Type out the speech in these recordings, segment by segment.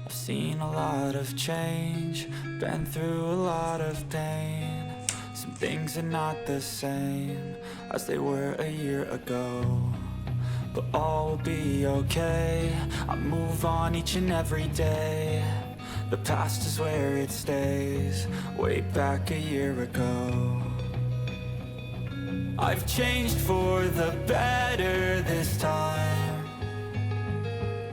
I've seen a lot of change, been through a lot of pain. Some things are not the same as they were a year ago, but all will be okay. I move on each and every day. The past is where it stays, way back a year ago. I've changed for the better this time.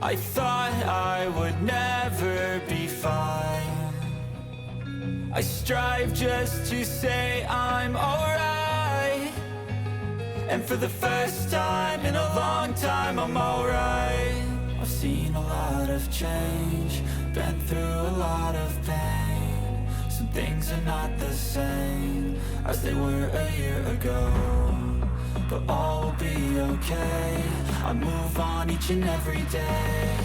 I thought I would never be fine. I strive just to say I'm alright, and for the first time in a long time I'm alright. I've seen a lot of change, been through a lot of pain. Some things are not the same as they were a year ago, but all will be okay. I move on each and every day.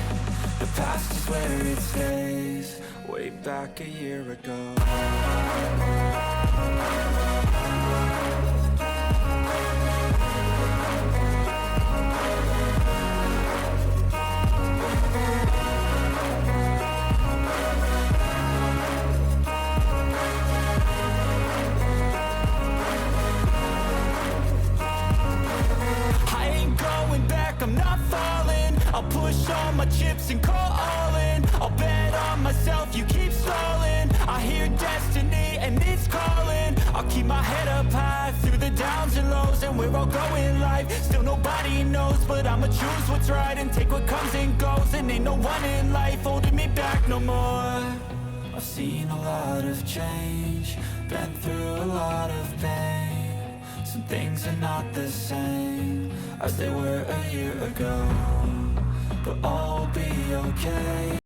The past is where it stays, way back a year ago. I'm not falling, I'll push all my chips and call all in. I'll bet on myself, you keep stalling. I hear destiny and it's calling. I'll keep my head up high through the downs and lows, and we're all going life. Still nobody knows, but I'ma choose what's right and take what comes and goes. And ain't no one in life holding me back no more. I've seen a lot of change, been through a lot of pain. Some things are not the same as they were a year ago, but all will be okay.